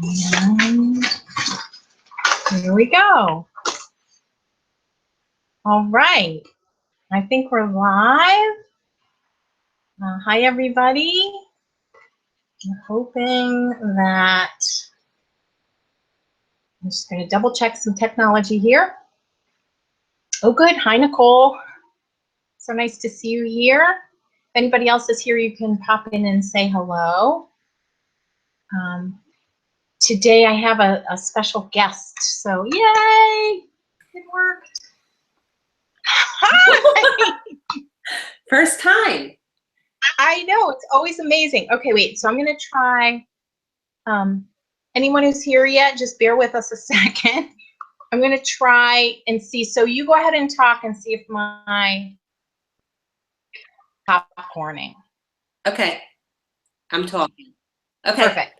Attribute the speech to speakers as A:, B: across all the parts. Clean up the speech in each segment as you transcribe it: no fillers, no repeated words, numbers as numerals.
A: And here we go. All right. I think we're live. Hi, everybody. I'm hoping that I'm just going to double check some technology here. Oh, good. Hi, Nicole. So nice to see you here. If anybody else is here, you can pop in and say hello. Today I have a special guest, so yay! It worked. Hi!
B: First time.
A: I know, it's always amazing. Okay, wait, so I'm gonna try, anyone who's here yet, just bear with us a second. I'm gonna try and see, so you go ahead and talk and see if my popcorning.
B: Okay, I'm talking. Okay.
A: Perfect.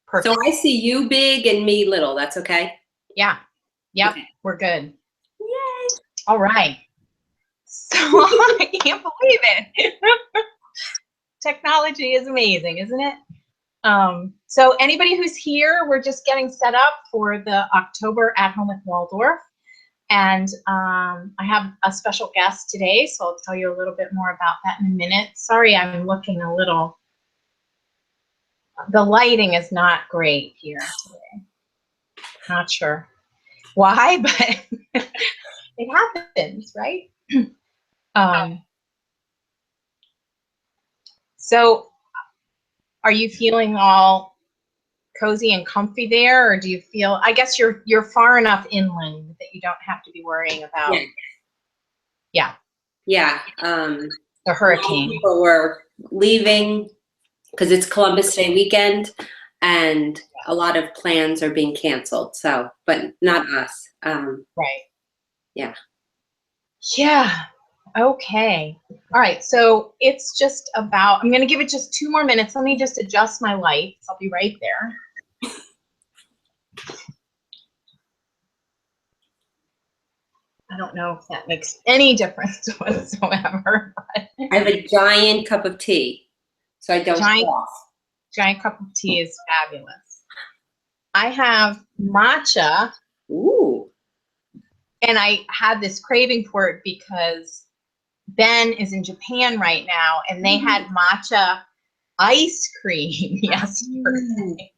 A: Perfect.
B: So I see you big and me little, that's okay?
A: Yeah, yep,
B: Okay.
A: We're good.
B: Yay!
A: All right. So I can't believe it. Technology is amazing, isn't it? So anybody who's here, we're just getting set up for the October At Home with Waldorf. And I have a special guest today, so I'll tell you a little bit more about that in a minute. Sorry, I'm looking a little, the lighting is not great here today. Not sure why, but it happens, right? So are you feeling all cozy and comfy there, or do you feel, I guess you're far enough inland that you don't have to be worrying about
B: yeah
A: the hurricane.
B: People were leaving because it's Columbus Day weekend and a lot of plans are being canceled, so but not us.
A: Right.
B: Yeah
A: Okay. All right, so it's just about, I'm going to give it just 2 more minutes. Let me just adjust my lights. I'll be right there. I don't know if that makes any difference whatsoever. But
B: I have a giant cup of tea, so I don't cough.
A: Giant cup of tea is fabulous. I have matcha.
B: Ooh.
A: And I had this craving for it because Ben is in Japan right now, and they had matcha ice cream yesterday.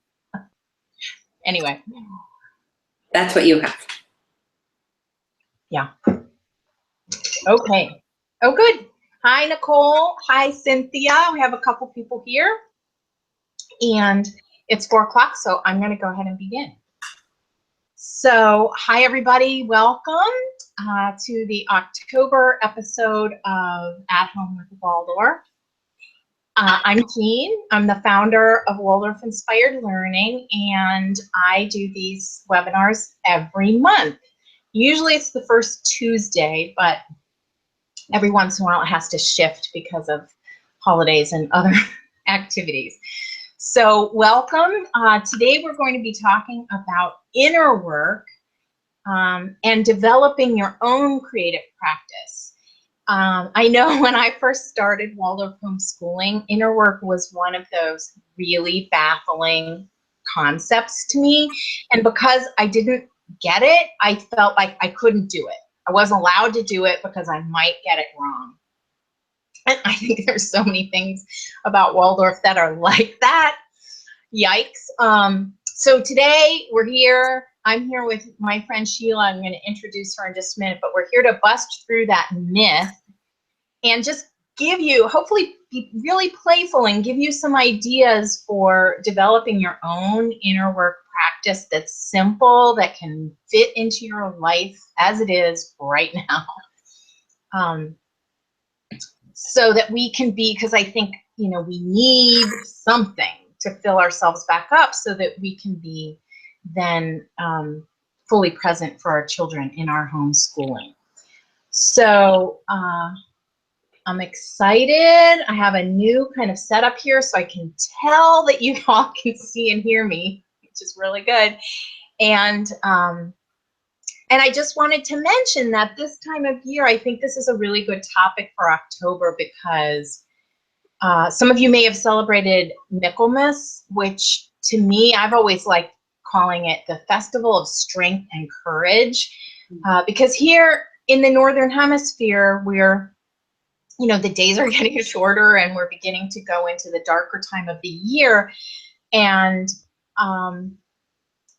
A: Anyway.
B: That's what you have.
A: Yeah. Okay. Oh, good. Hi, Nicole. Hi, Cynthia. We have a couple people here. And it's 4 o'clock, so I'm going to go ahead and begin. So, hi, everybody. Welcome to the October episode of At Home with Waldorf. I'm Jean. I'm the founder of Waldorf-Inspired Learning, and I do these webinars every month. Usually it's the first Tuesday, but every once in a while it has to shift because of holidays and other activities. So welcome. Today we're going to be talking about inner work and developing your own creative practice. I know when I first started Waldorf homeschooling, inner work was one of those really baffling concepts to me. And because I didn't get it, I felt like I couldn't do it. I wasn't allowed to do it because I might get it wrong. And I think there's so many things about Waldorf that are like that. Yikes. So today we're here. I'm here with my friend Sheila. I'm going to introduce her in just a minute, but we're here to bust through that myth and just give you, hopefully be really playful and give you some ideas for developing your own inner work practice that's simple, that can fit into your life as it is right now. So that we can be, because I think, you know, we need something to fill ourselves back up so that we can be then fully present for our children in our homeschooling. So I'm excited. I have a new kind of setup here so I can tell that you all can see and hear me, which is really good. And I just wanted to mention that this time of year, I think this is a really good topic for October because some of you may have celebrated Michaelmas, which to me, I've always liked calling it the Festival of Strength and Courage, because here in the Northern Hemisphere, we're, you know, the days are getting shorter and we're beginning to go into the darker time of the year. And,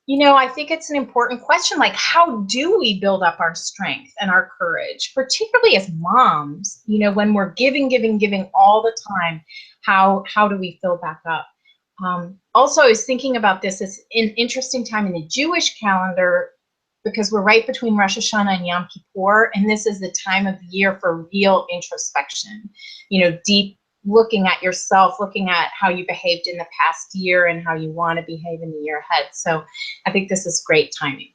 A: you know, I think it's an important question, like, how do we build up our strength and our courage, particularly as moms, you know, when we're giving all the time, how do we fill back up? Also, I was thinking about this as an interesting time in the Jewish calendar, because we're right between Rosh Hashanah and Yom Kippur, and this is the time of the year for real introspection, you know, deep looking at yourself, looking at how you behaved in the past year and how you want to behave in the year ahead. So I think this is great timing.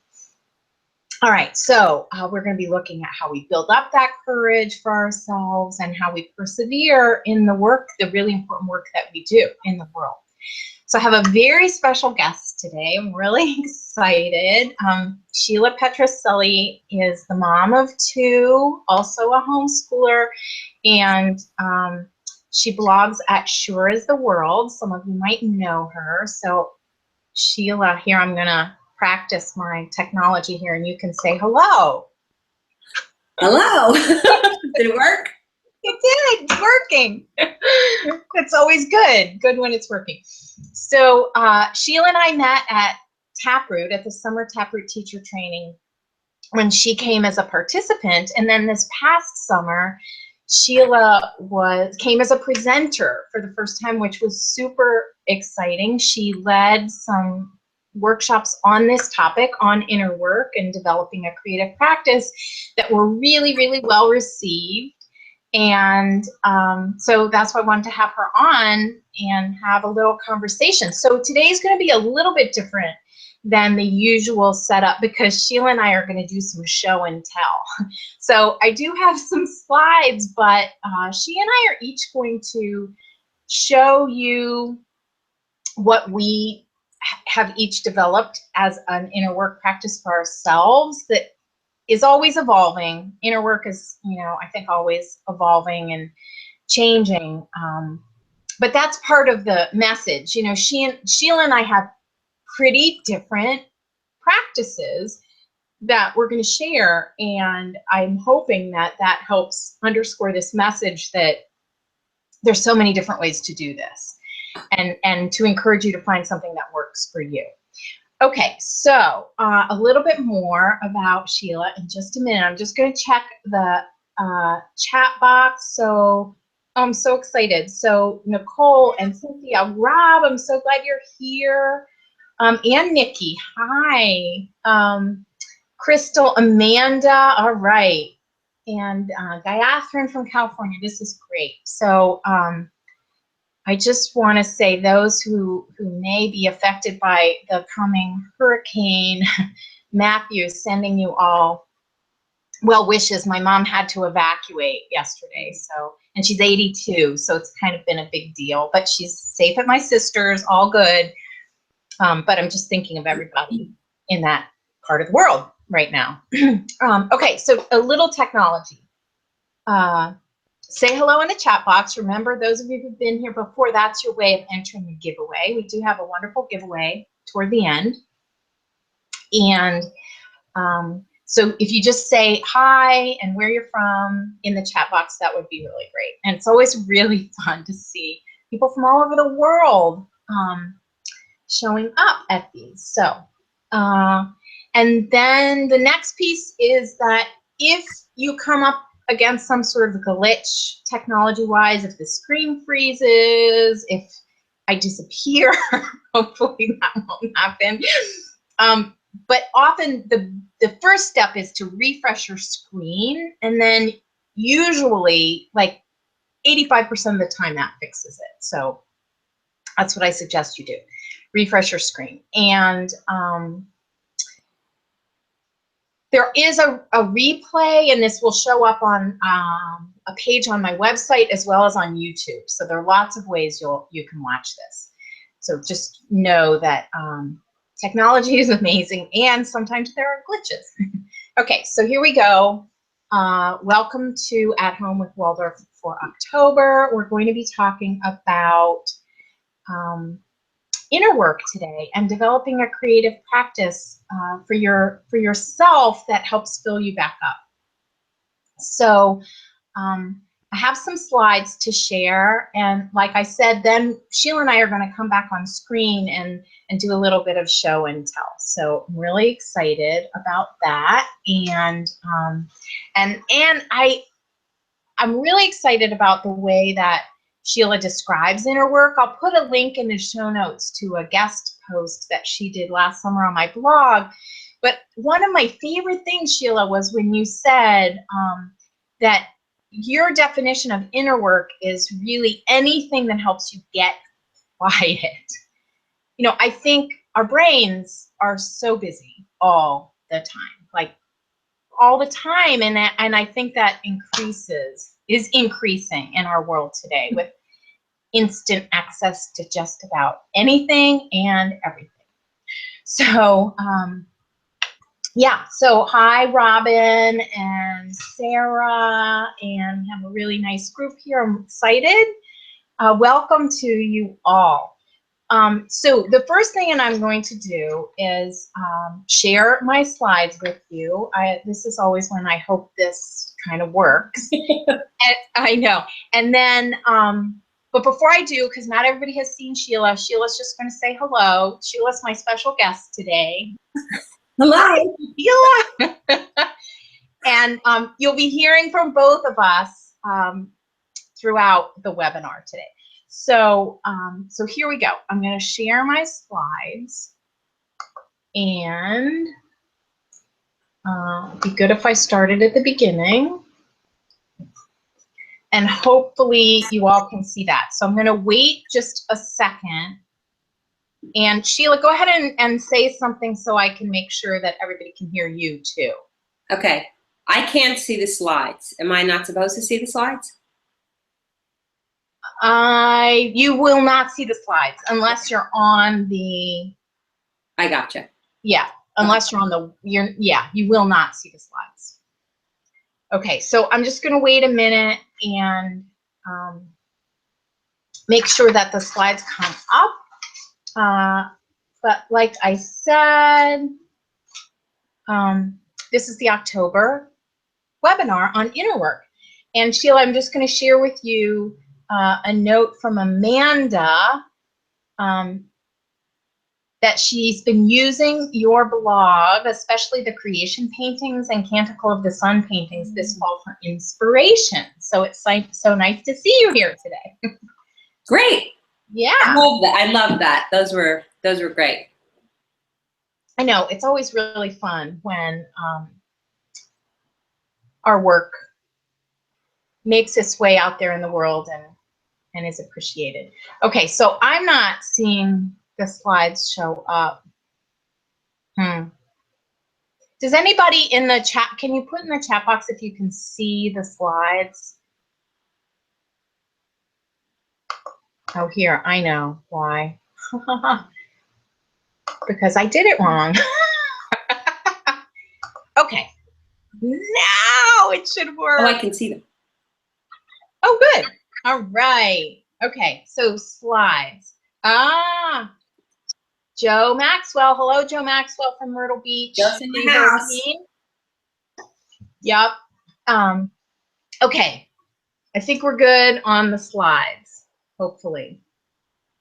A: All right, so we're going to be looking at how we build up that courage for ourselves and how we persevere in the work, the really important work that we do in the world. So I have a very special guest today. I'm really excited. Sheila Petruccelli is the mom of two, also a homeschooler, and she blogs at Sure Is the World. Some of you might know her. So Sheila, here I'm going to practice my technology here, and you can say hello.
B: Hello. Did it work?
A: It did. It's working. It's always good when it's working. So Sheila and I met at Taproot, at the summer Taproot teacher training, when she came as a participant. And then this past summer, Sheila came as a presenter for the first time, which was super exciting. She led some workshops on this topic, on inner work and developing a creative practice, that were really, really well received. And so that's why I wanted to have her on and have a little conversation. So today's going to be a little bit different than the usual setup, because Sheila and I are going to do some show and tell. So I do have some slides, but she and I are each going to show you what we have each developed as an inner work practice for ourselves that is always evolving. Inner work is, you know, I think always evolving and changing. But that's part of the message. You know, Sheila and I have pretty different practices that we're going to share, and I'm hoping that that helps underscore this message that there's so many different ways to do this, and to encourage you to find something that works for you. Okay, so a little bit more about Sheila in just a minute. I'm just going to check the chat box. So I'm so excited. So Nicole and Cynthia, Rob, I'm so glad you're here. And Nikki, hi. Crystal, Amanda, all right. And Gayathryn from California, this is great. So I just want to say, those who may be affected by the coming hurricane, Matthew, sending you all well wishes. My mom had to evacuate yesterday, and she's 82, so it's kind of been a big deal, but she's safe at my sister's, all good. But I'm just thinking of everybody in that part of the world right now. Okay, so a little technology. Say hello in the chat box. Remember, those of you who've been here before, that's your way of entering the giveaway. We do have a wonderful giveaway toward the end. And so if you just say hi and where you're from in the chat box, that would be really great. And it's always really fun to see people from all over the world showing up at these. So, and then the next piece is that if you come up against some sort of glitch technology-wise, if the screen freezes, if I disappear, hopefully that won't happen. But often the first step is to refresh your screen, and then usually like 85% of the time that fixes it. So that's what I suggest you do. Refresh your screen. And there is a replay, and this will show up on a page on my website as well as on YouTube. So there are lots of ways you can watch this. So just know that technology is amazing, and sometimes there are glitches. Okay, so here we go. Welcome to At Home with Waldorf for October. We're going to be talking about inner work today and developing a creative practice for yourself that helps fill you back up. So I have some slides to share, and like I said, then Sheila and I are going to come back on screen and do a little bit of show and tell. So I'm really excited about that, and I'm really excited about the way that Sheila describes inner work. I'll put a link in the show notes to a guest post that she did last summer on my blog. But one of my favorite things, Sheila, was when you said that your definition of inner work is really anything that helps you get quiet. You know, I think our brains are so busy all the time, like all the time, and I think that is increasing in our world today with instant access to just about anything and everything. So yeah, so hi Robin and Sarah, and we have a really nice group here. I'm excited. Welcome to you all. So the first thing that I'm going to do is share my slides with you. This is always when I hope this kind of works. I know. And then, but before I do, because not everybody has seen Sheila, Sheila's just going to say hello. Sheila's my special guest today.
B: Hello.
A: Sheila. And you'll be hearing from both of us throughout the webinar today. So, so here we go. I'm going to share my slides, and it'd be good if I started at the beginning, and hopefully you all can see that. So I'm going to wait just a second, and Sheila, go ahead and say something so I can make sure that everybody can hear you too.
B: Okay, I can't see the slides. Am I not supposed to see the slides?
A: You will not see the slides unless you're on the.
B: I gotcha.
A: Yeah, unless you're on the. Yeah, you will not see the slides. Okay, so I'm just going to wait a minute and make sure that the slides come up. But like I said, this is the October webinar on inner work, and Sheila, I'm just going to share with you a note from Amanda that she's been using your blog, especially the creation paintings and Canticle of the Sun paintings this fall for inspiration. So it's like so nice to see you here today.
B: Great.
A: Yeah.
B: I love that. I love that. Those were great.
A: I know, it's always really fun when our work makes its way out there in the world and is appreciated. Okay, so I'm not seeing the slides show up. Does anybody in the chat, can you put in the chat box if you can see the slides? Oh, here, I know why. Because I did it wrong. Okay, now it should work.
B: Oh, I can see them.
A: Oh, good. All right. Okay, so slides. Joe Maxwell. Hello, Joe Maxwell from Myrtle Beach.
B: Joe's in the house.
A: Yep. Okay. I think we're good on the slides, hopefully.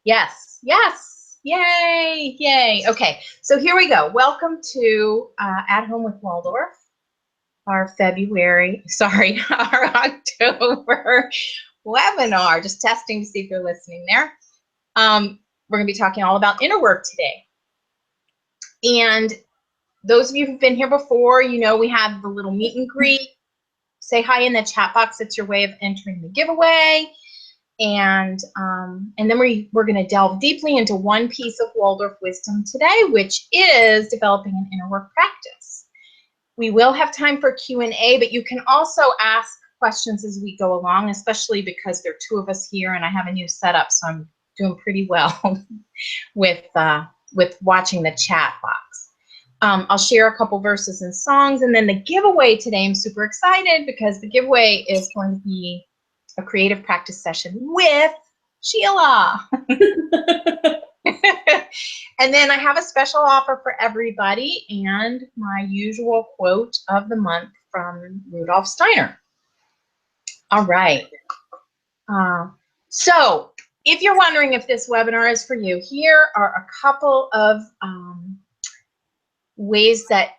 A: Yes. Yes. Yay. Yay. Okay. So here we go. Welcome to At Home with Waldorf, our October webinar. Just testing to see if you're listening there. We're going to be talking all about inner work today. And those of you who've been here before, you know we have the little meet and greet. Say hi in the chat box. It's your way of entering the giveaway. And then we're going to delve deeply into one piece of Waldorf wisdom today, which is developing an inner work practice. We will have time for Q&A, but you can also ask questions as we go along, especially because there are two of us here and I have a new setup, so I'm doing pretty well with watching the chat box. I'll share a couple verses and songs, and then the giveaway today, I'm super excited because the giveaway is going to be a creative practice session with Sheila. And then I have a special offer for everybody and my usual quote of the month from Rudolf Steiner. All right. So if you're wondering if this webinar is for you, here are a couple of ways that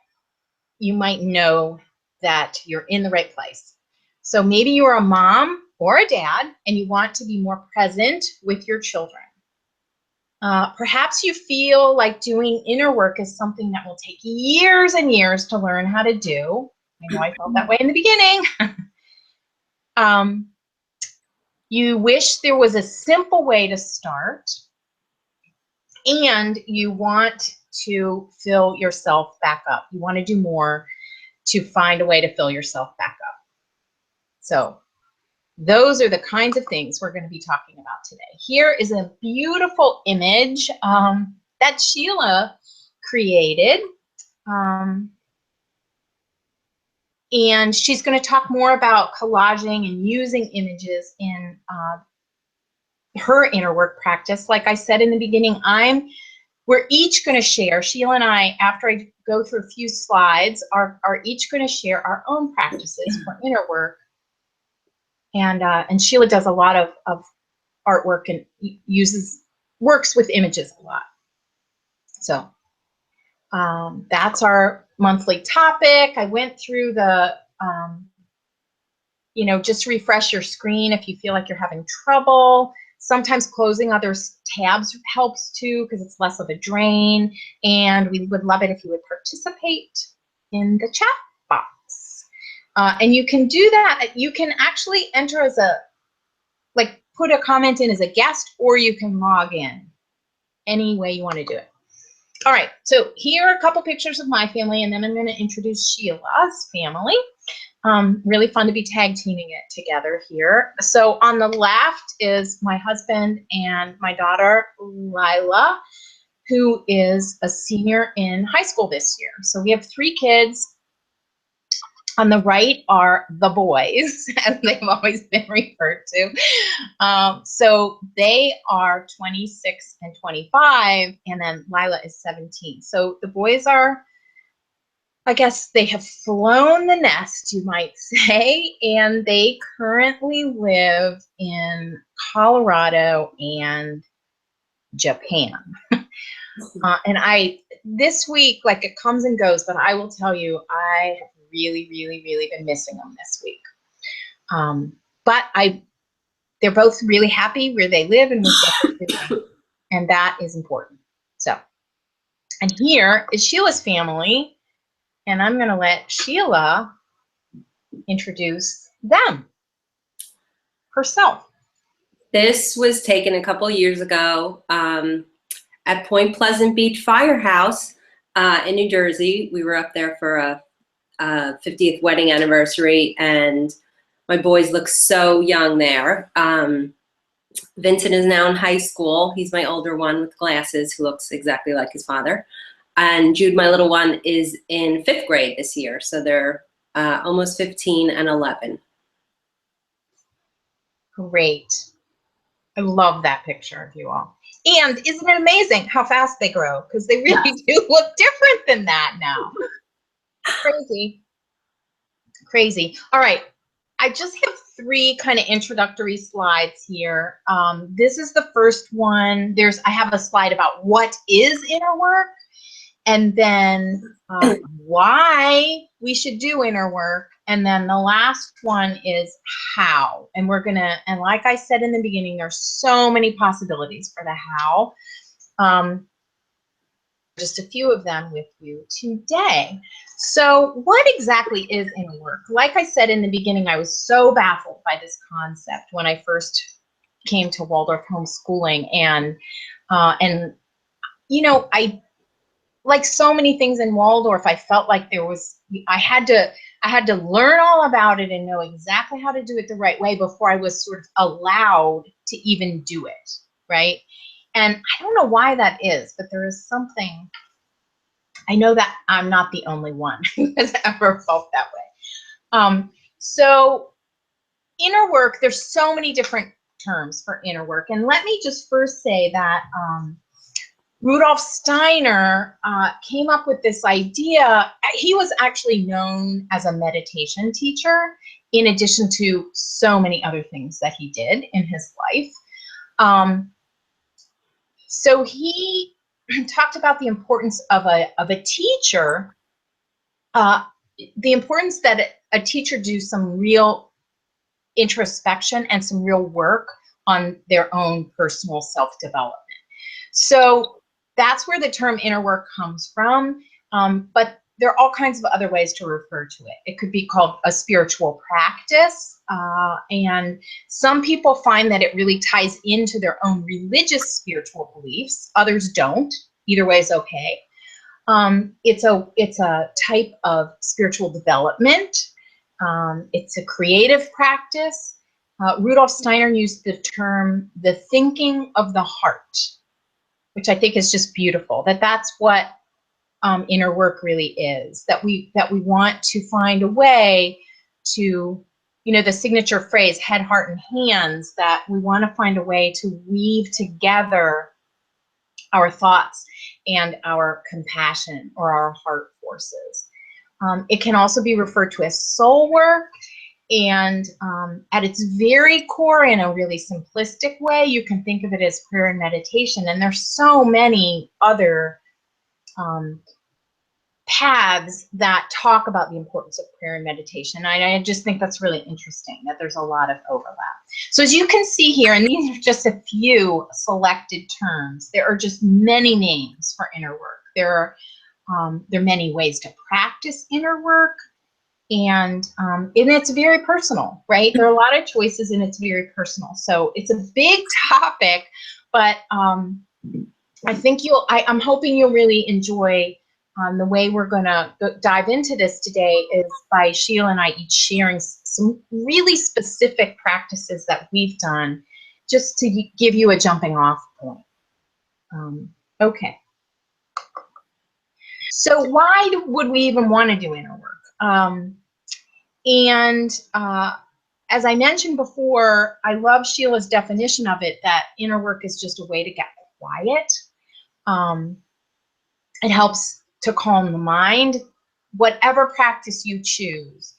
A: you might know that you're in the right place. So maybe you're a mom or a dad and you want to be more present with your children. Perhaps you feel like doing inner work is something that will take years and years to learn how to do. I know I felt that way in the beginning. You wish there was a simple way to start, and you want to fill yourself back up. You want to do more to find a way to fill yourself back up. So those are the kinds of things we're going to be talking about today. Here is a beautiful image that Sheila created. And she's going to talk more about collaging and using images in her inner work practice. Like I said in the beginning, we're each going to share, Sheila and I, after I go through a few slides, are each going to share our own practices for inner work. And Sheila does a lot of artwork and works with images a lot. So that's our monthly topic. I went through the, just refresh your screen if you feel like you're having trouble. Sometimes closing other tabs helps too, because it's less of a drain. And we would love it if you would participate in the chat box. And you can do that. You can actually enter as put a comment in as a guest, or you can log in any way you want to do it. All right, so here are a couple pictures of my family, and then I'm going to introduce Sheila's family. Really fun to be tag teaming it together here. So on the left is my husband and my daughter, Lila, who is a senior in high school this year. So we have 3 kids. On the right are the boys, as they've always been referred to. So they are 26 and 25, and then Lila is 17. So the boys are, I guess they have flown the nest, you might say, and they currently live in Colorado and Japan. And this week, like, it comes and goes, but I will tell you, I have really, really, really been missing them this week. But they're both really happy where they live and and that is important. So, and here is Sheila's family, and I'm going to let Sheila introduce them herself.
B: This was taken a couple years ago at Point Pleasant Beach Firehouse in New Jersey. We were up there for a 50th wedding anniversary, and my boys look so young there. Vincent is now in high school. He's my older one with glasses who looks exactly like his father. And Jude, my little one, is in 5th grade this year. So they're almost 15 and 11.
A: Great. I love that picture of you all. And isn't it amazing how fast they grow? Because they really do look different than that now. Crazy. Crazy. All right. I just have 3 kind of introductory slides here. This is the first one. I have a slide about what is inner work, and then why we should do inner work. And then the last one is how. And and like I said in the beginning, there's so many possibilities for the how. Just a few of them with you today. So what exactly is inner work? Like I said in the beginning, I was so baffled by this concept when I first came to Waldorf homeschooling. And I, like so many things in Waldorf, I felt like I had to learn all about it and know exactly how to do it the right way before I was sort of allowed to even do it, right? And I don't know why that is, but there is something. I know that I'm not the only one who has ever felt that way. So inner work, there's so many different terms for inner work. And let me just first say that Rudolf Steiner came up with this idea. He was actually known as a meditation teacher, in addition to so many other things that he did in his life. So he talked about the importance of a teacher, the importance that a teacher do some real introspection and some real work on their own personal self-development. So that's where the term inner work comes from, but there are all kinds of other ways to refer to it. It could be called a spiritual practice, and some people find that it really ties into their own religious spiritual beliefs. Others don't. Either way is okay. It's a type of spiritual development. It's a creative practice. Rudolf Steiner used the term the thinking of the heart, which I think is just beautiful. That's what inner work really is. That we want to find a way to, the signature phrase, head, heart, and hands, that we want to find a way to weave together our thoughts and our compassion, or our heart forces. It can also be referred to as soul work. And at its very core, in a really simplistic way, you can think of it as prayer and meditation. And there's so many other paths that talk about the importance of prayer and meditation. I just think that's really interesting, that there's a lot of overlap. So as you can see here, and these are just a few selected terms, there are just many names for inner work. There are many ways to practice inner work. And it's very personal, right? There are a lot of choices, and it's very personal. So it's a big topic, but I think I'm hoping you'll really enjoy the way we're going to dive into this today is by Sheila and I each sharing some really specific practices that we've done, just to give you a jumping off point. Okay. So why would we even want to do inner work? As I mentioned before, I love Sheila's definition of it, that inner work is just a way to get quiet. It helps to calm the mind, whatever practice you choose.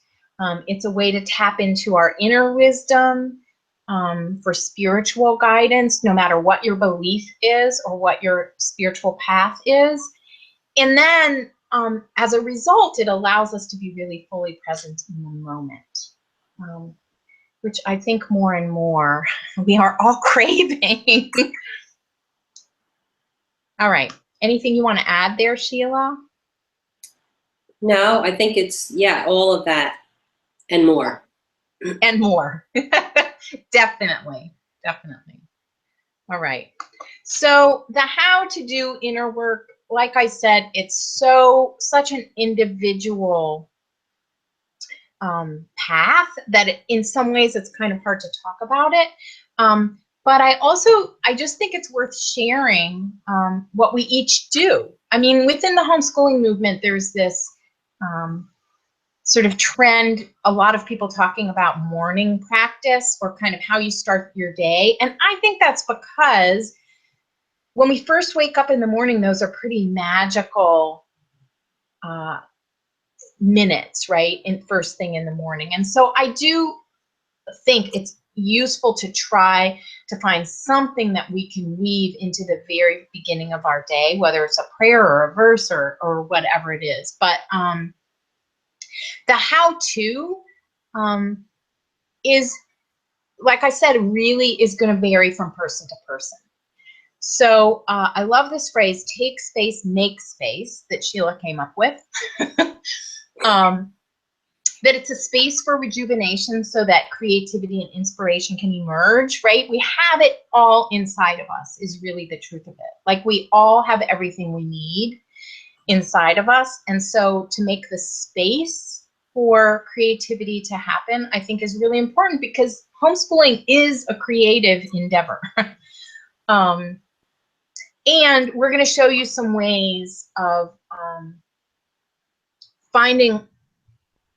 A: It's a way to tap into our inner wisdom, for spiritual guidance, no matter what your belief is or what your spiritual path is. And then as a result, it allows us to be really fully present in the moment, which I think more and more we are all craving. All right. Anything you want to add there, Sheila?
B: No, I think it's, all of that and more.
A: And more. Definitely. Definitely. All right. So the how to do inner work, like I said, it's such an individual path that in some ways it's kind of hard to talk about it. But I just think it's worth sharing what we each do. I mean, within the homeschooling movement, there's this sort of trend, a lot of people talking about morning practice, or kind of how you start your day. And I think that's because when we first wake up in the morning, those are pretty magical minutes, right? In first thing in the morning. And so I do think it's useful to try to find something that we can weave into the very beginning of our day, whether it's a prayer or a verse or whatever it is. But the how-to is, like I said, really is going to vary from person to person. So I love this phrase, take space, make space, that Sheila came up with. That it's a space for rejuvenation so that creativity and inspiration can emerge, right? We have it all inside of us, is really the truth of it. Like, we all have everything we need inside of us. And so to make the space for creativity to happen, I think is really important, because homeschooling is a creative endeavor. And we're going to show you some ways of finding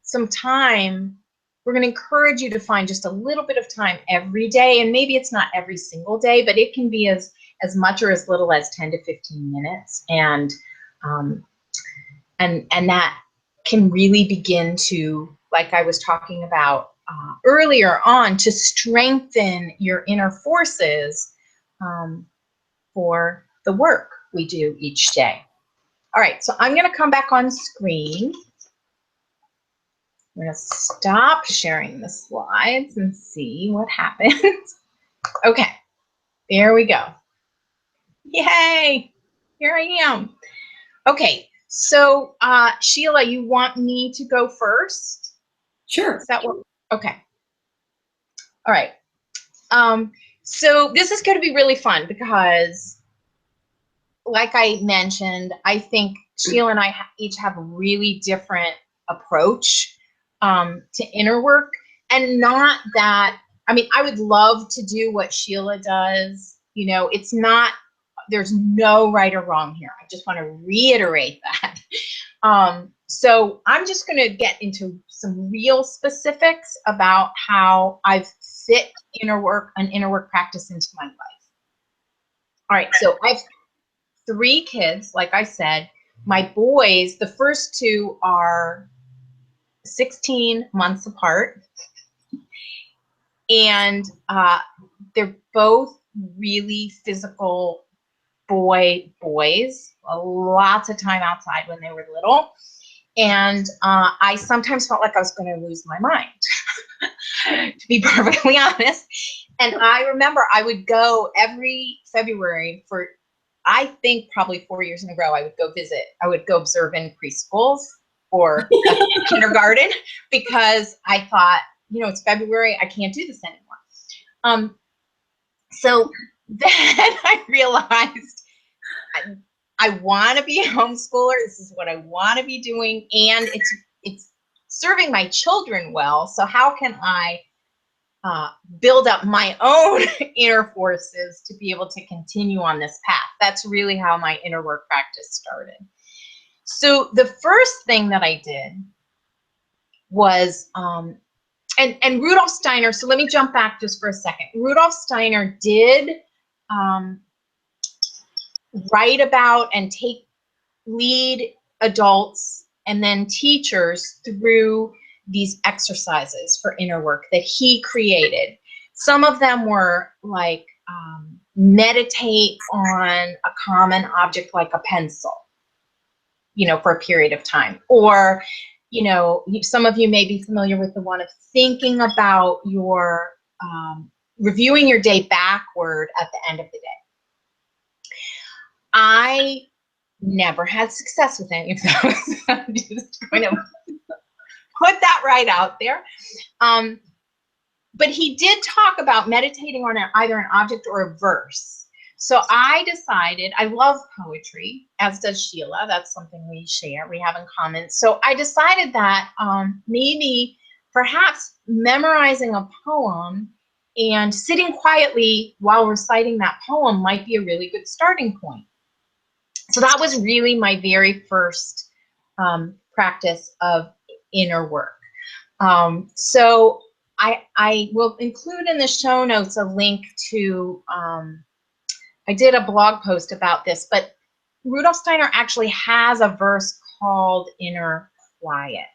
A: some time. We're going to encourage you to find just a little bit of time every day, and maybe it's not every single day, but it can be as as much or as little as 10 to 15 minutes. And that can really begin to, like I was talking about earlier on, to strengthen your inner forces for the work we do each day. All right, so I'm going to come back on screen. I'm going to stop sharing the slides and see what happens. Okay, there we go. Yay, here I am. Okay, so Sheila, you want me to go first?
B: Sure.
A: Is that what? Okay. All right. So this is going to be really fun because, like I mentioned, I think Sheila and I each have a really different approach to inner work. And not that, I mean, I would love to do what Sheila does. You know, it's not, there's no right or wrong here. I just want to reiterate that. So I'm just going to get into some real specifics about how I've fit an inner work practice into my life. All right, so I have 3 kids, like I said. My boys, the first 2 are 16 months apart, and they're both really physical boys, lots of time outside when they were little. And I sometimes felt like I was going to lose my mind, to be perfectly honest. And I remember I would go every February for, I think probably 4 years in a row, I would go observe in preschools or kindergarten, because I thought, you know, it's February, I can't do this anymore. So then I realized I want to be a homeschooler. This is what I want to be doing, and it's serving my children well. So how can I build up my own inner forces to be able to continue on this path? That's really how my inner work practice started. So the first thing that I did was, and Rudolf Steiner, so let me jump back just for a second. Rudolf Steiner did write about and lead adults and then teachers through these exercises for inner work that he created. Some of them were like meditate on a common object like a pencil, you know, for a period of time. Or, you know, some of you may be familiar with the one of thinking about your, reviewing your day backward at the end of the day. I never had success with any of those. I'm just going to put that right out there. But he did talk about meditating on either an object or a verse. So I decided, I love poetry, as does Sheila. That's something we share, we have in common. So I decided that maybe perhaps memorizing a poem and sitting quietly while reciting that poem might be a really good starting point. So that was really my very first practice of inner work. So I will include in the show notes a link to, I did a blog post about this, but Rudolf Steiner actually has a verse called Inner Quiet.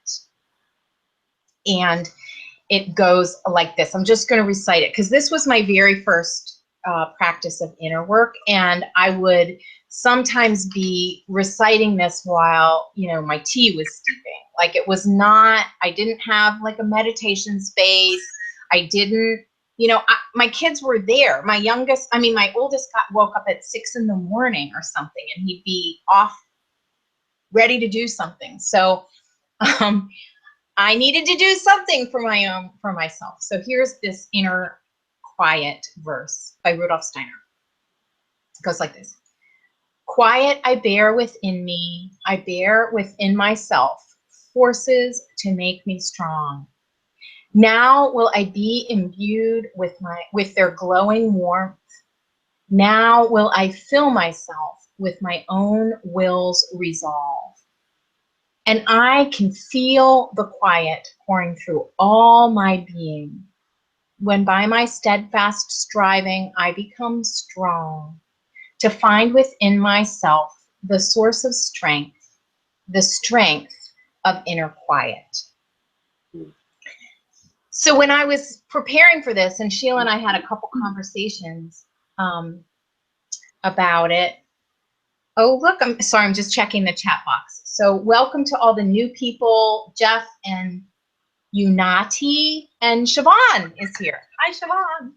A: And it goes like this. I'm just going to recite it because this was my very first practice of inner work, and I would sometimes be reciting this while, you know, my tea was steeping. Like, it was not, I didn't have like a meditation space. I didn't, you know, my kids were there. My oldest woke up at 6 in the morning or something, and he'd be off ready to do something. So I needed to do something for myself. So here's this Inner Quiet verse by Rudolf Steiner. It goes like this. Quiet I bear within me, I bear within myself, forces to make me strong. Now will I be imbued with their glowing warmth. Now will I fill myself with my own will's resolve. And I can feel the quiet pouring through all my being. When by my steadfast striving I become strong, to find within myself the source of strength, the strength of inner quiet. So when I was preparing for this, and Sheila and I had a couple conversations about it. Oh, look, I'm sorry, I'm just checking the chat box. So welcome to all the new people. Jeff and Unati and Siobhan is here. Hi, Siobhan.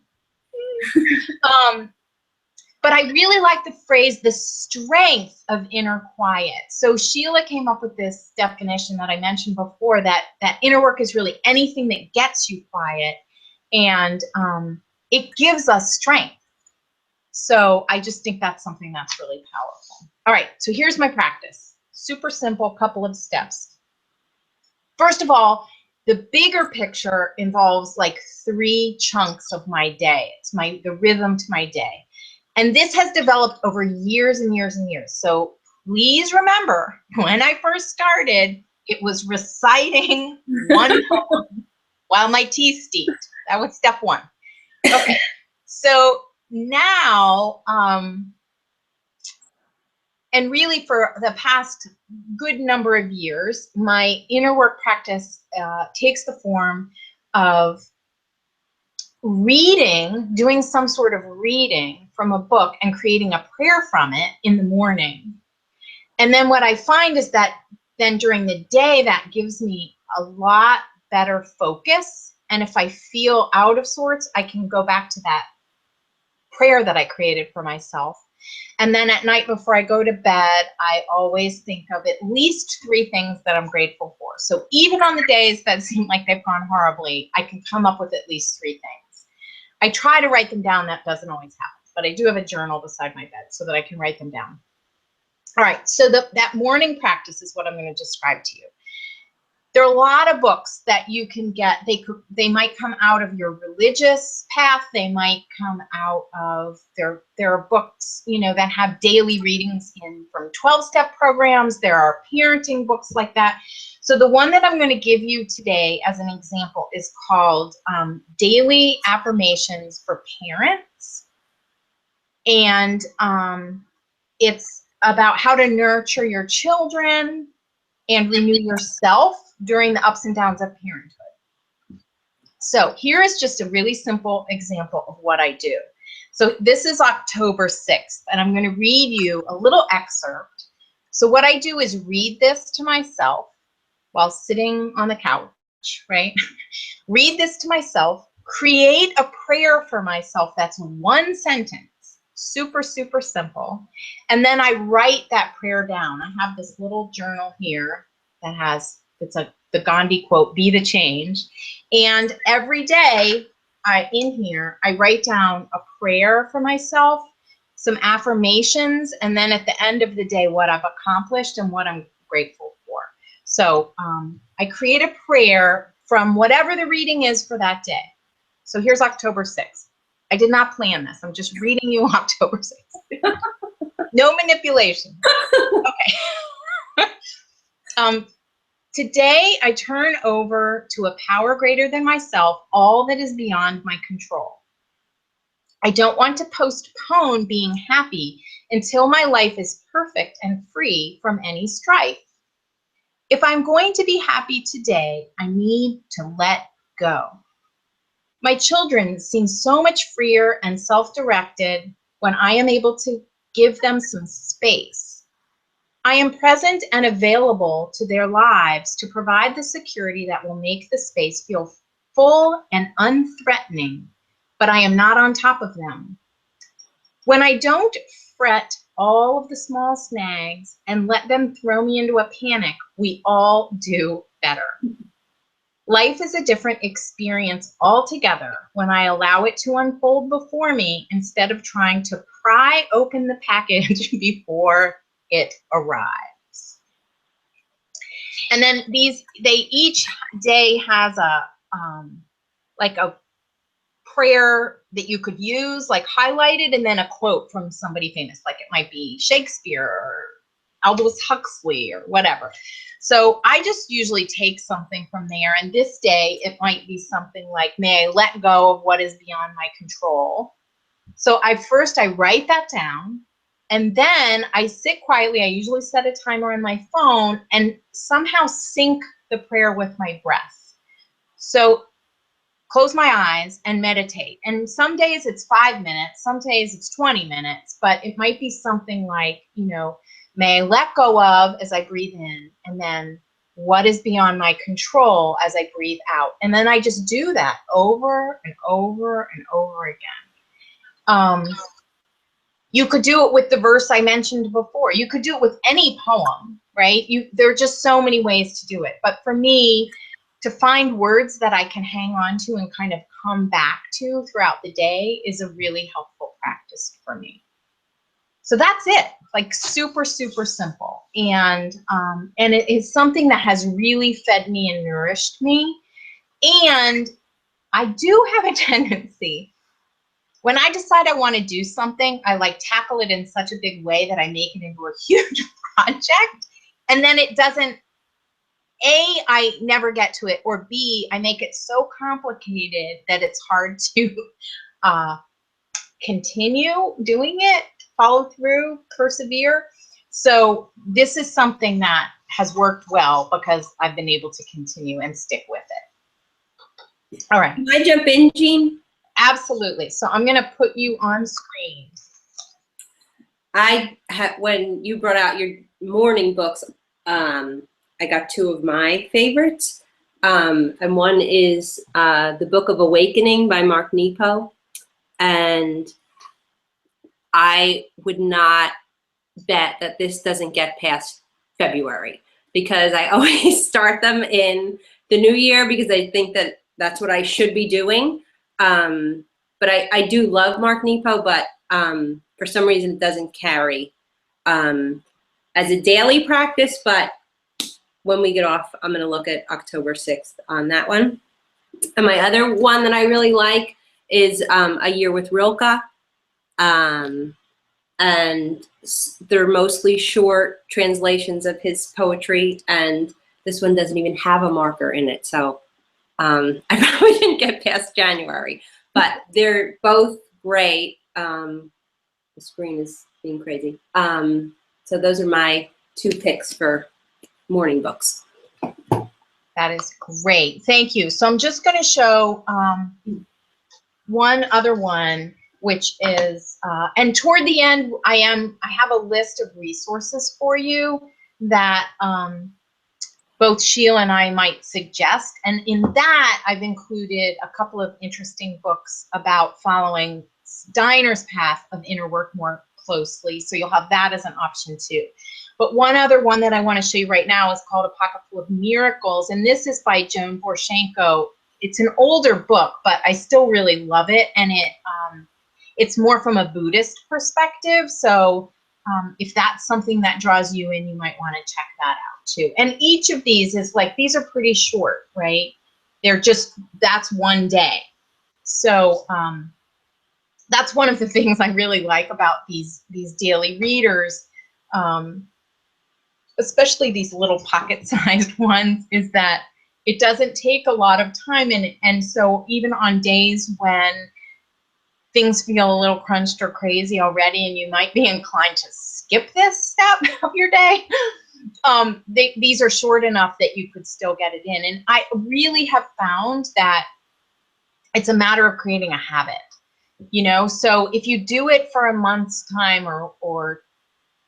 A: But I really like the phrase, the strength of inner quiet. So Sheila came up with this definition that I mentioned before, that inner work is really anything that gets you quiet, and it gives us strength. So I just think that's something that's really powerful. All right, so here's my practice. Super simple, couple of steps. First of all, the bigger picture involves like 3 chunks of my day. It's the rhythm to my day. And this has developed over years and years and years. So please remember, when I first started, it was reciting one poem while my tea steeped. That was step 1. Okay, so now, and really for the past good number of years, my inner work practice takes the form of reading, doing some sort of reading from a book and creating a prayer from it in the morning. And then what I find is that then during the day, that gives me a lot better focus. And if I feel out of sorts, I can go back to that prayer that I created for myself. And then at night before I go to bed, I always think of at least 3 things that I'm grateful for. So even on the days that seem like they've gone horribly, I can come up with at least 3 things. I try to write them down. That doesn't always happen, but I do have a journal beside my bed so that I can write them down. All right, so that morning practice is what I'm going to describe to you. There are a lot of books that you can get. They might come out of your religious path. They might come out of, there are books, you know, that have daily readings from 12-step programs. There are parenting books like that. So the one that I'm going to give you today as an example is called Daily Affirmations for Parents. And it's about how to nurture your children and renew yourself during the ups and downs of parenthood. So here is just a really simple example of what I do. So this is October 6th, and I'm going to read you a little excerpt. So what I do is read this to myself while sitting on the couch, right? Read this to myself, create a prayer for myself that's 1 sentence. Super, super simple. And then I write that prayer down. I have this little journal here that has, the Gandhi quote, "Be the change." And every day in here, I write down a prayer for myself, some affirmations, and then at the end of the day, what I've accomplished and what I'm grateful for. So I create a prayer from whatever the reading is for that day. So here's October 6th. I did not plan this. I'm just reading you October 6th. No manipulation. Okay. Today, I turn over to a power greater than myself all that is beyond my control. I don't want to postpone being happy until my life is perfect and free from any strife. If I'm going to be happy today, I need to let go. My children seem so much freer and self-directed when I am able to give them some space. I am present and available to their lives to provide the security that will make the space feel full and unthreatening, but I am not on top of them. When I don't fret all of the small snags and let them throw me into a panic, we all do better. Life is a different experience altogether when I allow it to unfold before me instead of trying to pry open the package before it arrives. And then each day has like a prayer that you could use, like highlighted, and then a quote from somebody famous, like it might be Shakespeare or Aldous Huxley or whatever. So I just usually take something from there, and this day it might be something like, may I let go of what is beyond my control. So first I write that down, And then I sit quietly. I usually set a timer on my phone and somehow sync the prayer with my breath. So close my eyes and meditate. And some days it's 5 minutes, some days it's 20 minutes, but it might be something like, you know, may I let go of as I breathe in, and then what is beyond my control as I breathe out. And then I just do that over and over and over again. You could do it with the verse I mentioned before. You could do it with any poem, right? There are just so many ways to do it. But for me, to find words that I can hang on to and kind of come back to throughout the day is a really helpful practice for me. So that's it, like super, super simple. And it is something that has really fed me and nourished me. And I do have a tendency, when I decide I want to do something, I like tackle it in such a big way that I make it into a huge project. And then it doesn't, A, I never get to it, or B, I make it so complicated that it's hard to continue doing it, follow through, persevere. So this is something that has worked well because I've been able to continue and stick with it. All right.
B: Can I jump in, Jean?
A: Absolutely. So I'm going to put you on screen.
B: When you brought out your morning books, I got two of my favorites. And one is The Book of Awakening by Mark Nepo. And I would not bet that this doesn't get past February, because I always start them in the new year because I think that that's what I should be doing. But I do love Mark Nepo, but for some reason it doesn't carry as a daily practice. But when we get off, I'm going to look at October 6th on that one. And my other one that I really like is A Year with Rilke. And they're mostly short translations of his poetry, and this one doesn't even have a marker in it. So I probably didn't get past January, but they're both great. The screen is being crazy. So those are my two picks for morning books.
A: That is great. Thank you. So I'm just going to show one other one, which is, and toward the end, I have a list of resources for you that both Sheila and I might suggest. And in that, I've included a couple of interesting books about following Steiner's path of inner work more closely. So you'll have that as an option too. But one other one that I want to show you right now is called A Pocket Full of Miracles. And this is by Joan Borshenko. It's an older book, but I still really love it. And it's more from a Buddhist perspective. So if that's something that draws you in, you might want to check that out too. And each of these is like, these are pretty short, right? They're just, that's one day. So that's one of the things I really like about these daily readers, especially these little pocket-sized ones, is that it doesn't take a lot of time. And so even on days when things feel a little crunched or crazy already, and you might be inclined to skip this step of your day, these are short enough that you could still get it in. And I really have found that it's a matter of creating a habit, you know? So if you do it for a month's time or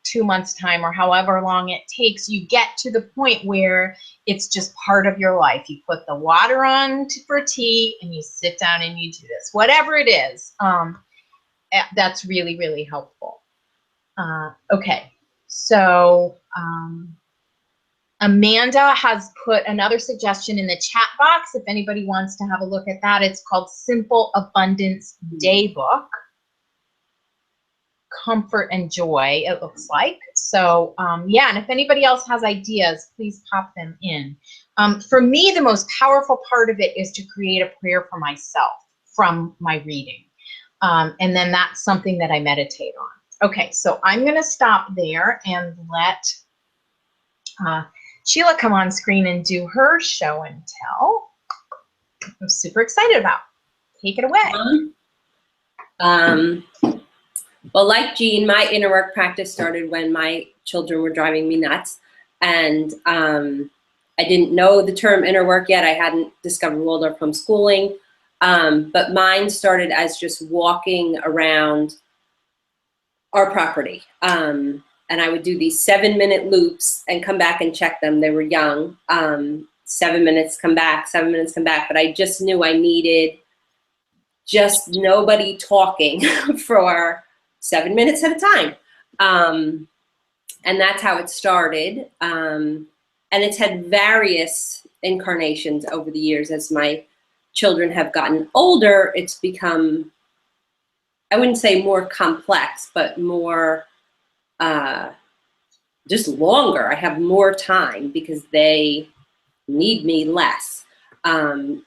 A: 2 months time, or however long it takes, you get to the point where it's just part of your life. You put the water on for tea and you sit down and you do this, whatever it is. That's really, really helpful. Okay, so Amanda has put another suggestion in the chat box if anybody wants to have a look at that. It's called Simple Abundance Daybook. Comfort and joy, it looks like. So yeah, and if anybody else has ideas, please pop them in. For me, the most powerful part of it is to create a prayer for myself from my reading. And then that's something that I meditate on. Okay, so I'm going to stop there and let Sheila come on screen and do her show and tell. I'm super excited about. Take it away.
B: Well, like Jean, my inner work practice started when my children were driving me nuts. And I didn't know the term inner work yet. I hadn't discovered Waldorf homeschooling. But mine started as just walking around our property. And I would do these 7-minute loops and come back and check them. They were young. 7 minutes, come back, 7 minutes, come back. But I just knew I needed just nobody talking for 7 minutes at a time. And that's how it started. And it's had various incarnations over the years. As my children have gotten older, it's become, I wouldn't say more complex, but more just longer. I have more time because they need me less. And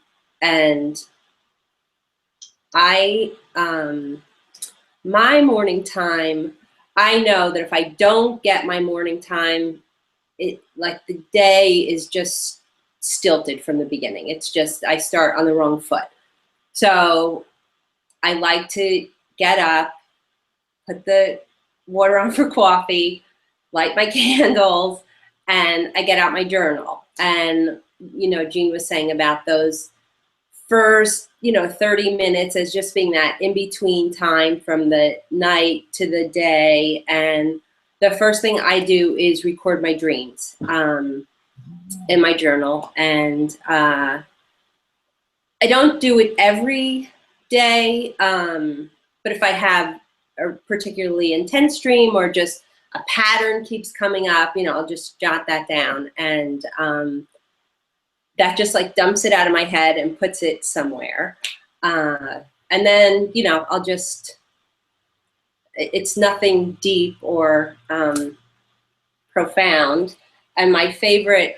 B: my morning time, I know that if I don't get my morning time, like the day is just stilted from the beginning. It's just, I start on the wrong foot. So I like to get up, put the water on for coffee, light my candles, and I get out my journal. And, you know, Jean was saying about those first, 30 minutes as just being that in-between time from the night to the day. And the first thing I do is record my dreams in my journal. And I don't do it every day, but if I have a particularly intense dream or just a pattern keeps coming up, I'll just jot that down. And that just like dumps it out of my head and puts it somewhere. And then, I'll just, it's nothing deep or profound. And my favorite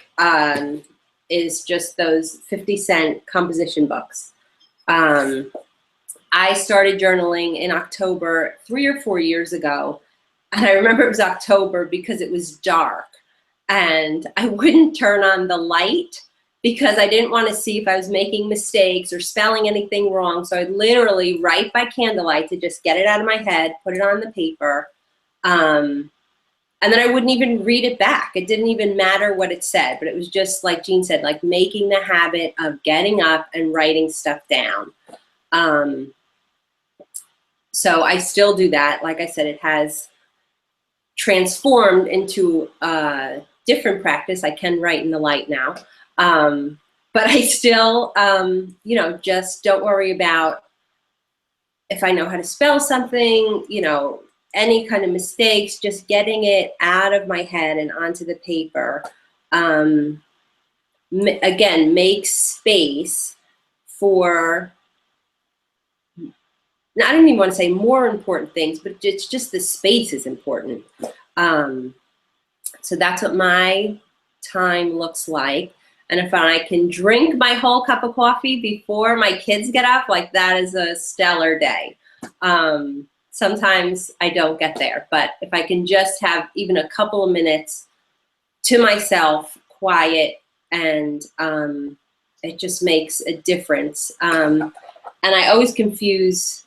B: is just those 50-cent composition books. I started journaling in October 3 or 4 years ago. And I remember it was October because it was dark and I wouldn't turn on the light because I didn't want to see if I was making mistakes or spelling anything wrong. So I'd literally write by candlelight to just get it out of my head, put it on the paper. And then I wouldn't even read it back. It didn't even matter what it said, but it was just like Jean said, like making the habit of getting up and writing stuff down. So I still do that. Like I said, it has transformed into a different practice. I can write in the light now. But I still, just don't worry about if I know how to spell something, any kind of mistakes, just getting it out of my head and onto the paper. Again, make space for, I don't even want to say more important things, but it's just the space is important. So that's what my time looks like. And if I can drink my whole cup of coffee before my kids get up, like that is a stellar day. Sometimes I don't get there, but if I can just have even a couple of minutes to myself, quiet, and it just makes a difference. And I always confuse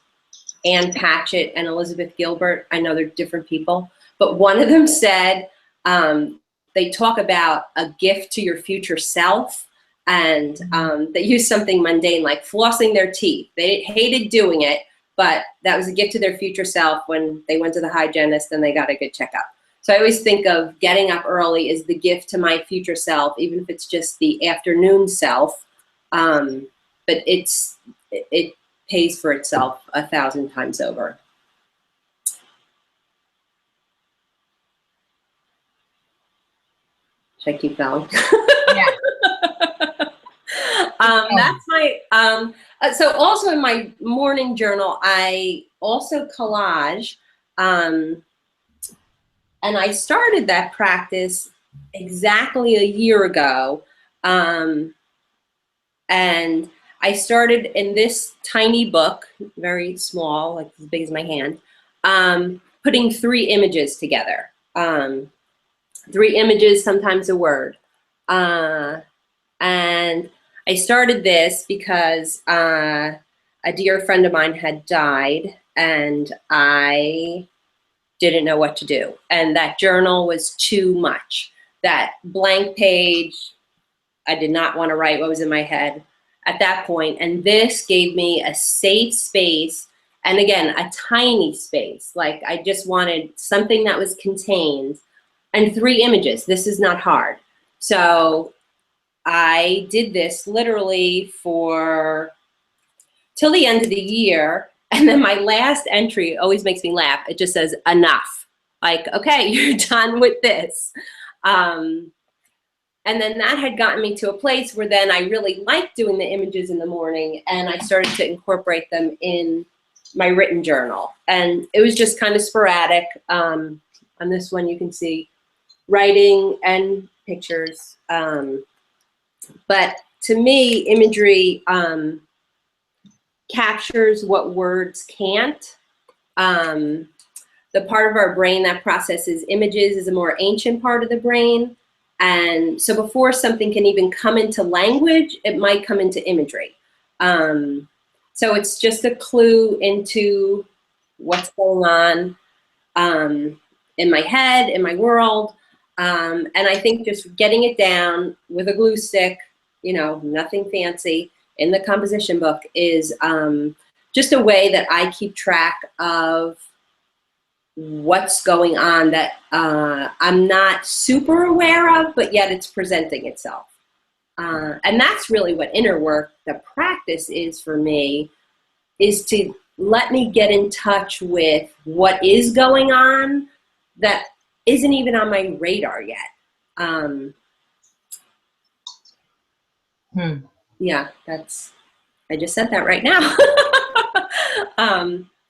B: Ann Patchett and Elizabeth Gilbert. I know they're different people, but one of them said, they talk about a gift to your future self, and they use something mundane like flossing their teeth. They hated doing it, but that was a gift to their future self when they went to the hygienist and they got a good checkup. So I always think of getting up early as the gift to my future self, even if it's just the afternoon self. But it pays for itself 1,000 times over. Should I keep going?
A: Yeah.
B: That's my, so also in my morning journal, I also collage, and I started that practice exactly a year ago. And I started in this tiny book, very small, like as big as my hand, putting 3 images together. 3 images, sometimes a word. And I started this because a dear friend of mine had died, and I didn't know what to do. And that journal was too much. That blank page, I did not want to write what was in my head at that point. And this gave me a safe space, and again, a tiny space. Like, I just wanted something that was contained, and 3 images. This is not hard. So I did this literally for till the end of the year. And then my last entry always makes me laugh. It just says, enough. Like, okay, you're done with this. And then that had gotten me to a place where then I really liked doing the images in the morning, and I started to incorporate them in my written journal. And it was just kind of sporadic. On this one, you can see writing and pictures. But to me, imagery captures what words can't. The part of our brain that processes images is a more ancient part of the brain. And so before something can even come into language, it might come into imagery. So it's just a clue into what's going on in my head, in my world. And I think just getting it down with a glue stick, you know, nothing fancy, in the composition book is just a way that I keep track of what's going on that I'm not super aware of, but yet it's presenting itself. And that's really what inner work, the practice is for me, is to let me get in touch with what is going on that isn't even on my radar yet. Yeah, I just said that right now.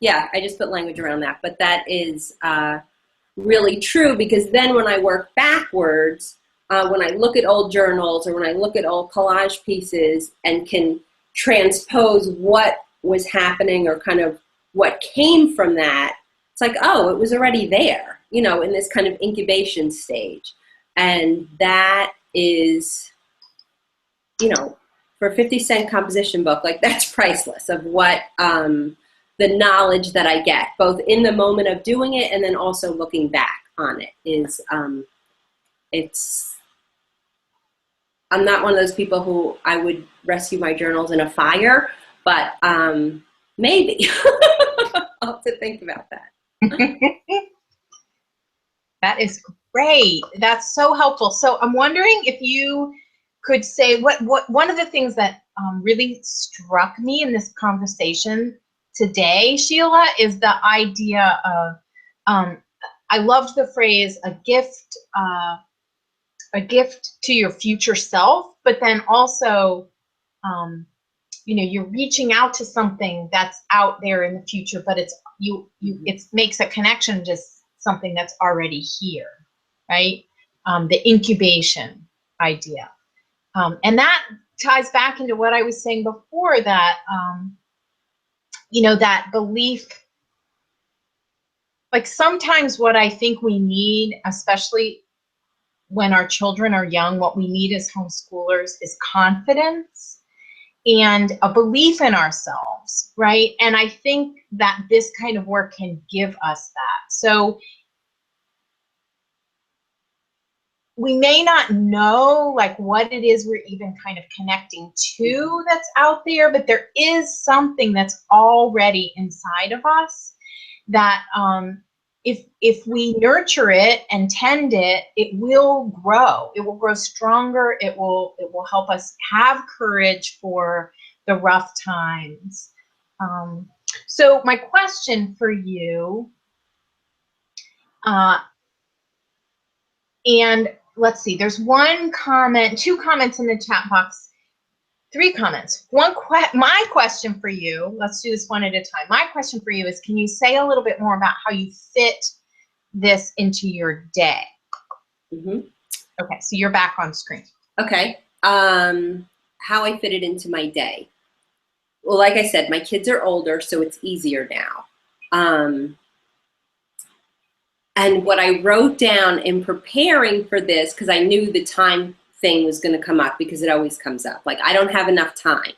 B: Yeah, I just put language around that, but that is really true, because then when I work backwards, when I look at old journals or when I look at old collage pieces and can transpose what was happening or kind of what came from that, it's like, oh, it was already there, you know, in this kind of incubation stage. And that is, you know, for a 50-cent composition book, like, that's priceless, of what the knowledge that I get, both in the moment of doing it and then also looking back on it, is, I'm not one of those people who I would rescue my journals in a fire, but maybe. I'll have to think about that.
A: That is great. That's so helpful. So I'm wondering if you could say what one of the things that really struck me in this conversation today, Sheila, is the idea of, I loved the phrase, a gift to your future self, but then also, you know, you're reaching out to something that's out there in the future, but it's it makes a connection to something that's already here, right? The incubation idea. And that ties back into what I was saying before, that, you know, that belief, like, sometimes what I think we need, especially when our children are young, what we need as homeschoolers is confidence and a belief in ourselves, right? And I think that this kind of work can give us that. So we may not know, like, what it is we're even kind of connecting to that's out there, but there is something that's already inside of us that, if we nurture it and tend it, it will grow. It will grow stronger. It will help us have courage for the rough times. So my question for you, and let's see, there's one comment, 2 comments in the chat box, 3 comments. My question for you, let's do this one at a time. My question for you is, can you say a little bit more about how you fit this into your day? Okay, so you're back on screen. Okay.
B: How I fit it into my day. Well, like I said, my kids are older, so it's easier now. And what I wrote down in preparing for this, because I knew the time thing was going to come up, because it always comes up, like, I don't have enough time.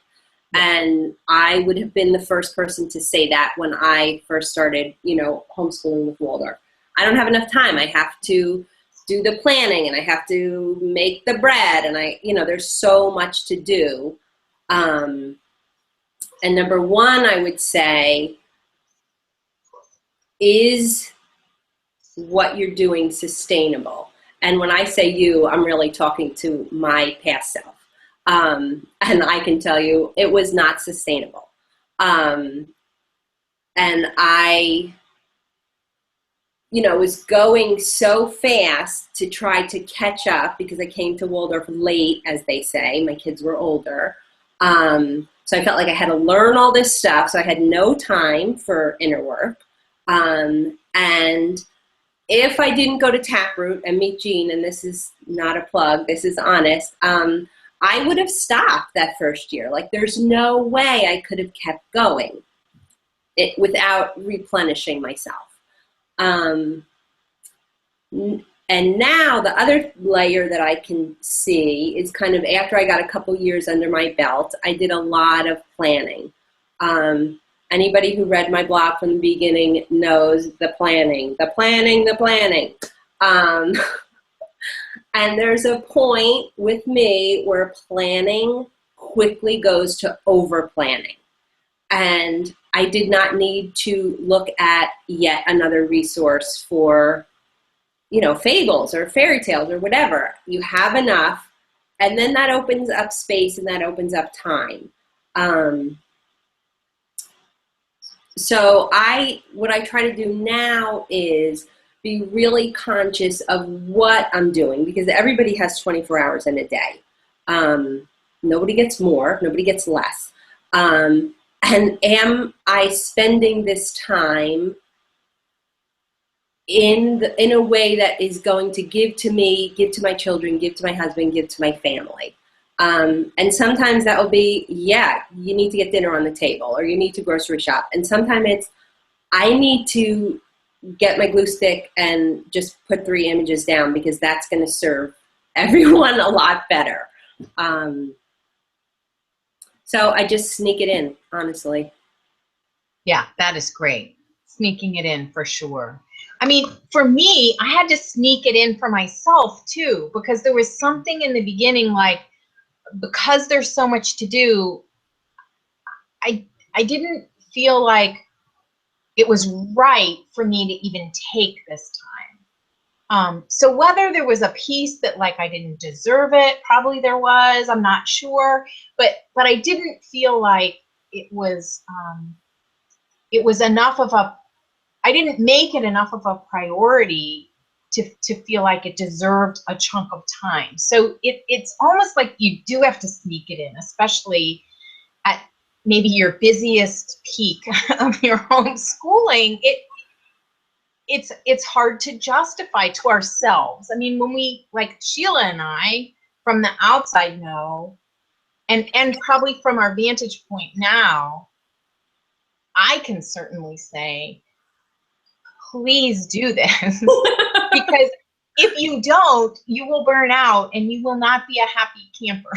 B: And I would have been the first person to say that when I first started, homeschooling with Waldorf. I don't have enough time. I have to do the planning and I have to make the bread and there's so much to do. And number one, I would say, is what you're doing sustainable? And when I say you, I'm really talking to my past self. And I can tell you it was not sustainable. And I, was going so fast to try to catch up because I came to Waldorf late, as they say. My kids were older. So I felt like I had to learn all this stuff. So I had no time for inner work. And if I didn't go to Taproot and meet Jean, and this is not a plug, this is honest, I would have stopped that first year. Like, there's no way I could have kept going without replenishing myself. And now the other layer that I can see is kind of after I got a couple years under my belt, I did a lot of planning. Anybody who read my blog from the beginning knows the planning. And there's a point with me where planning quickly goes to over planning. And I did not need to look at yet another resource for, fables or fairy tales or whatever. You have enough, and then that opens up space and that opens up time. So what I try to do now is be really conscious of what I'm doing, because everybody has 24 hours in a day. Nobody gets more, nobody gets less. And am I spending this time in a way that is going to give to me, give to my children, give to my husband, give to my family? And sometimes that will be, you need to get dinner on the table, or you need to grocery shop. And sometimes it's, I need to get my glue stick and just put 3 images down, because that's going to serve everyone a lot better. So I just sneak it in, honestly.
A: Yeah, that is great. Sneaking it in for sure. I mean, for me, I had to sneak it in for myself too, because there was something in the beginning, like, because there's so much to do, I didn't feel like it was right for me to even take this time. So whether there was a piece that, like, I didn't deserve it, probably there was, I'm not sure, but I didn't feel like it was enough of a, I didn't make it enough of a priority to feel like it deserved a chunk of time. So it's almost like you do have to sneak it in, especially at maybe your busiest peak of your homeschooling. It's hard to justify to ourselves. I mean, when we, like Sheila and I, from the outside know, and probably from our vantage point now, I can certainly say, please do this. Because if you don't, you will burn out and you will not be a happy camper,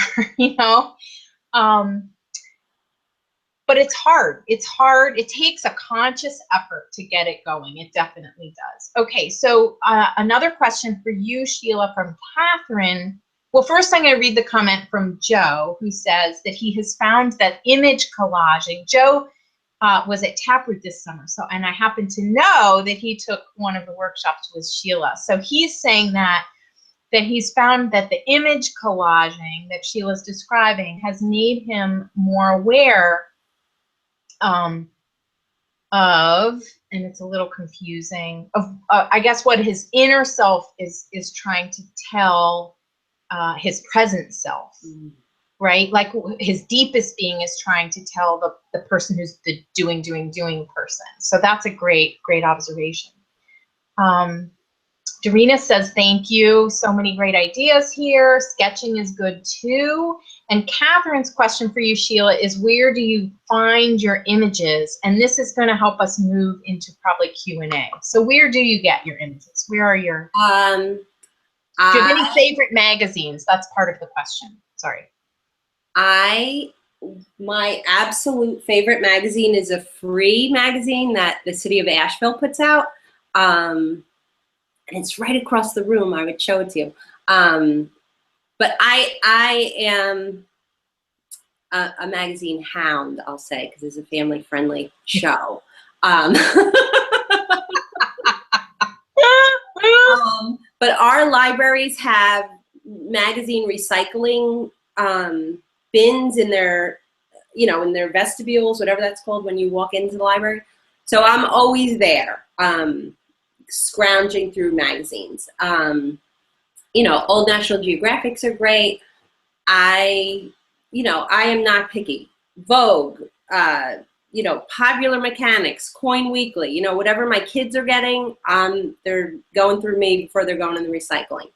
A: But it's hard. It's hard. It takes a conscious effort to get it going. It definitely does. Okay, so another question for you, Sheila, from Catherine. Well, first I'm going to read the comment from Joe, who says that he has found that image collaging. Joe was at Taproot this summer, and I happen to know that he took one of the workshops with Sheila. So he's saying that he's found that the image collaging that Sheila's describing has made him more aware of, and it's a little confusing, of I guess what his inner self is trying to tell his present self. Right? Like his deepest being is trying to tell the person who's the doing person. So that's a great observation. Dorina says, thank you. So many great ideas here. Sketching is good too. And Catherine's question for you, Sheila, is where do you find your images? And this is going to help us move into probably Q&A. So where do you get your images? Where are your, do you have any favorite magazines? That's part of the question. Sorry.
B: I my absolute favorite magazine is a free magazine that the city of Asheville puts out. And it's right across the room. I would show it to you. But I am a magazine hound, I'll say, because it's a family-friendly show. But our libraries have magazine recycling bins in their, in their vestibules, whatever that's called when you walk into the library. So I'm always there, scrounging through magazines. Old National Geographics are great. I am not picky. Vogue, Popular Mechanics, Coin Weekly, whatever my kids are getting, they're going through me before they're going in the recycling.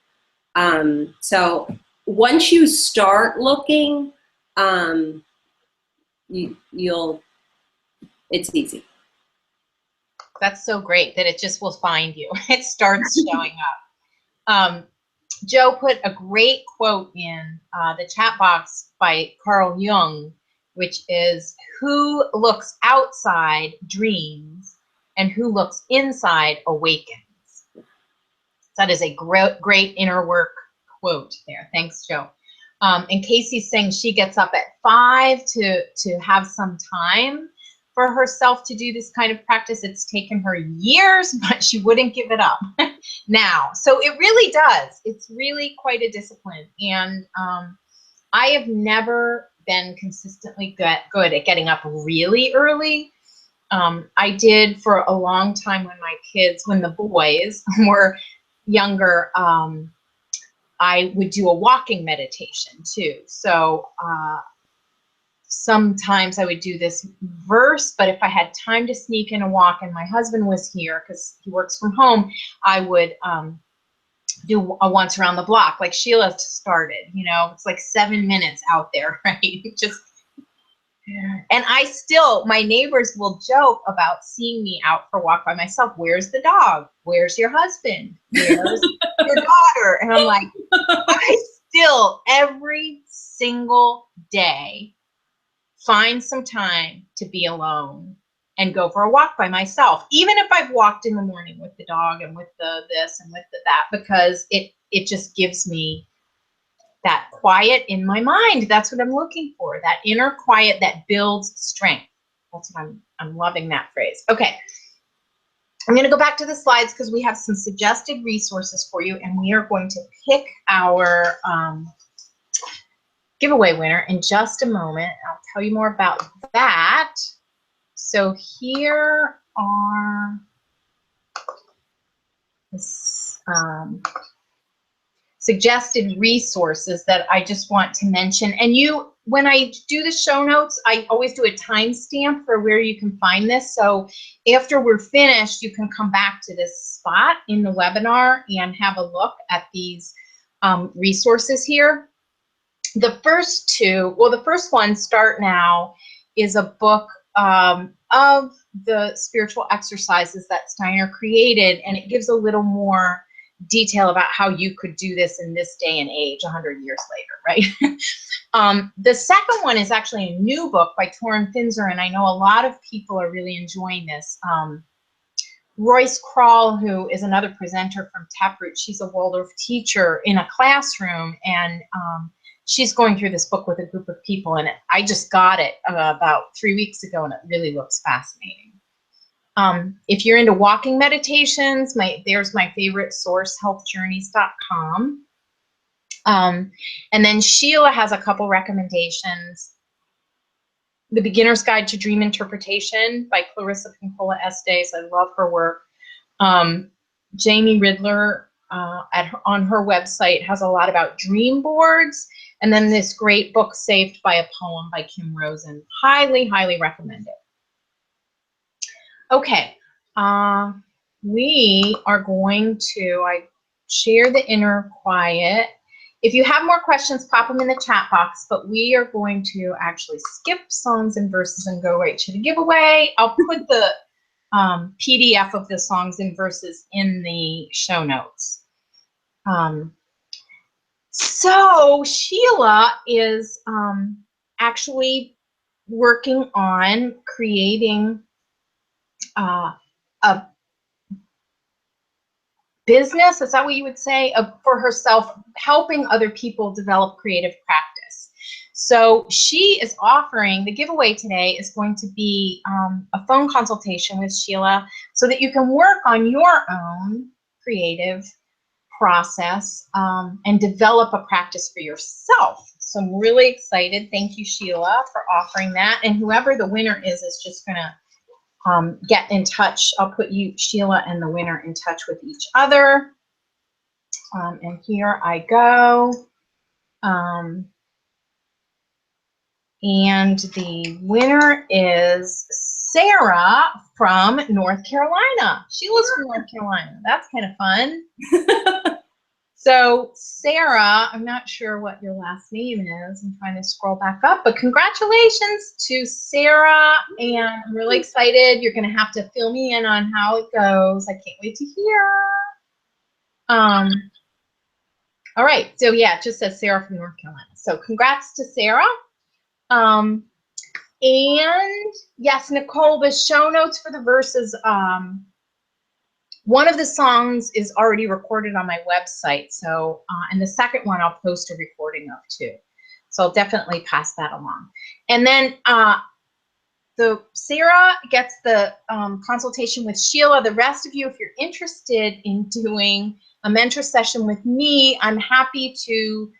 B: So once you start looking, it's easy.
A: That's so great that it just will find you. It starts showing up. Joe put a great quote in the chat box by Carl Jung, which is, "Who looks outside dreams, and who looks inside awakens." That is a great inner work quote there. Thanks, Joe. And Casey's saying she gets up at 5 to have some time for herself to do this kind of practice. It's taken her years, but she wouldn't give it up now. So it really does. It's really quite a discipline. And I have never been consistently good at getting up really early. I did for a long time when the boys were younger. I would do a walking meditation too. So sometimes I would do this verse, but if I had time to sneak in a walk and my husband was here because he works from home, I would do a once around the block like Sheila started. It's like 7 minutes out there, right? And my neighbors will joke about seeing me out for a walk by myself. Where's the dog? Where's your husband? Where's your daughter? And I'm like, I still every single day find some time to be alone and go for a walk by myself, even if I've walked in the morning with the dog and with the this and with the that, because it just gives me that quiet in my mind. That's what I'm looking for, that inner quiet that builds strength. That's what I'm loving that phrase. Okay, I'm going to go back to the slides because we have some suggested resources for you, and we are going to pick our giveaway winner in just a moment. I'll tell you more about that. So here are suggested resources that I just want to mention. And when I do the show notes, I always do a timestamp for where you can find this. So after we're finished, you can come back to this spot in the webinar and have a look at these resources here. The first one, Start Now, is a book of the spiritual exercises that Steiner created, and it gives a little more detail about how you could do this in this day and age 100 years later, right? The second one is actually a new book by Torrin Finzer, and I know a lot of people are really enjoying this. Royce Kroll, who is another presenter from Taproot, she's a Waldorf teacher in a classroom, and she's going through this book with a group of people, and I just got it about 3 weeks ago, and it really looks fascinating. If you're into walking meditations, there's my favorite source, healthjourneys.com. And then Sheila has a couple recommendations. The Beginner's Guide to Dream Interpretation by Clarissa Pinkola Estes. I love her work. Jamie Ridler on her website has a lot about dream boards. And then this great book, Saved by a Poem by Kim Rosen. Highly, highly recommend it. Okay, we are going to share the inner quiet. If you have more questions, pop them in the chat box, but we are going to actually skip songs and verses and go right to the giveaway. I'll put the PDF of the songs and verses in the show notes. So Sheila is actually working on creating a business, is that what you would say, for herself, helping other people develop creative practice. So she is offering, the giveaway today is going to be a phone consultation with Sheila so that you can work on your own creative process and develop a practice for yourself. So I'm really excited. Thank you, Sheila, for offering that. And whoever the winner is just going to get in touch. I'll put you, Sheila, and the winner in touch with each other. And here I go. And the winner is Sarah from North Carolina. Sheila's from North Carolina. That's kind of fun. So Sarah, I'm not sure what your last name is. I'm trying to scroll back up, but congratulations to Sarah. And I'm really excited. You're going to have to fill me in on how it goes. I can't wait to hear. All right. So yeah, it just says Sarah from North Carolina. So congrats to Sarah. And yes, Nicole, the show notes for the verses, one of the songs is already recorded on my website. So, and the second one I'll post a recording of too. So I'll definitely pass that along. And then Sarah gets the consultation with Sheila. The rest of you, if you're interested in doing a mentor session with me, I'm happy to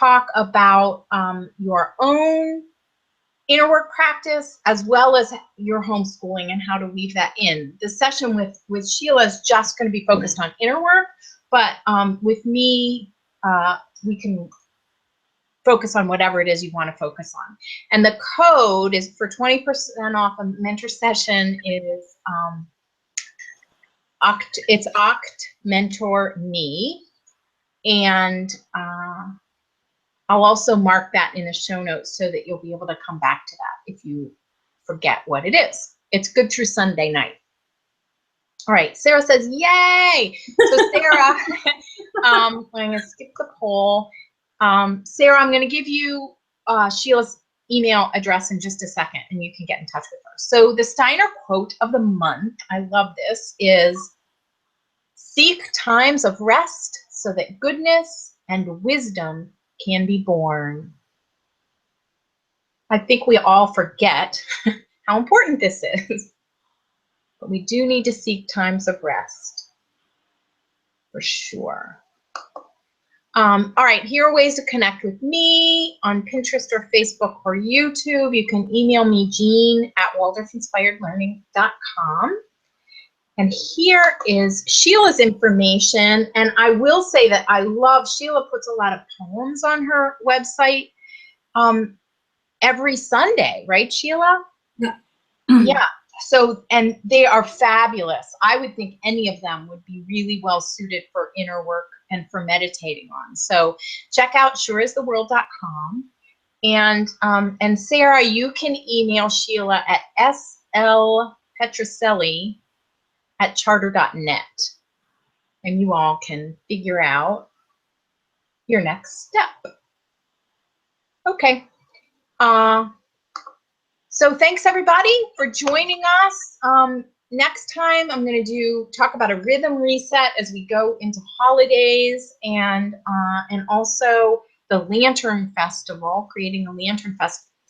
A: talk about your own inner work practice as well as your homeschooling and how to weave that in. The session with Sheila is just going to be focused on inner work, but with me, we can focus on whatever it is you want to focus on. And the code is for 20% off a mentor session is it's OCT Mentor Me, and I'll also mark that in the show notes so that you'll be able to come back to that if you forget what it is. It's good through Sunday night. All right, Sarah says, yay! So Sarah, I'm going to skip the poll. Sarah, I'm going to give you Sheila's email address in just a second, and you can get in touch with her. So the Steiner quote of the month, I love this, is seek times of rest so that goodness and wisdom can be born. I think we all forget how important this is, but we do need to seek times of rest for sure. All right, here are ways to connect with me on Pinterest or Facebook or YouTube. You can email me, Jean@WaldorfInspiredLearning.com. And here is Sheila's information. And I will say that Sheila puts a lot of poems on her website every Sunday, right, Sheila?
B: Yeah.
A: Yeah. So, and they are fabulous. I would think any of them would be really well suited for inner work and for meditating on. So check out sureistheworld.com. And Sarah, you can email Sheila at slpetruccelli@charter.net. And you all can figure out your next step. Okay. So thanks everybody for joining us. Next time I'm going to talk about a rhythm reset as we go into holidays, and also the Lantern Festival, creating a Lantern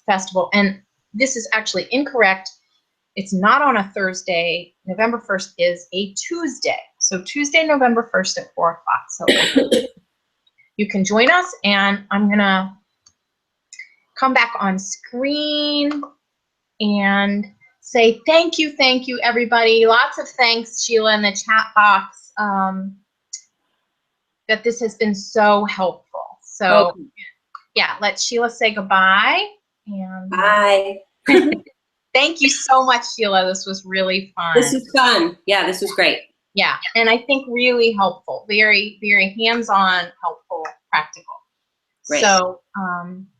A: Festival. And this is actually incorrect. It's not on a Thursday. November 1st is a Tuesday. So Tuesday, November 1st at 4 o'clock. So you can join us, and I'm going to come back on screen and say thank you, everybody. Lots of thanks, Sheila, in the chat box, that this has been so helpful. So, yeah, let Sheila say goodbye. And
B: bye.
A: Thank you so much, Sheila. This was really fun.
B: This was fun. Yeah, this was great.
A: Yeah, and I think really helpful. Very, very hands-on, helpful, practical.
B: Great.
A: So,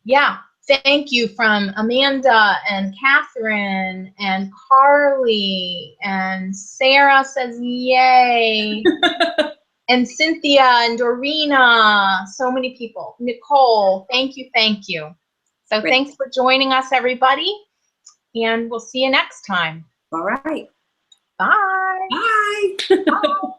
A: yeah. Thank you from Amanda and Catherine and Carly, and Sarah says yay. And Cynthia and Dorina, so many people. Nicole, thank you, thank you. So Great. Thanks for joining us, everybody. and we'll see you next time.
B: All right.
A: Bye.
B: Bye.
A: Bye.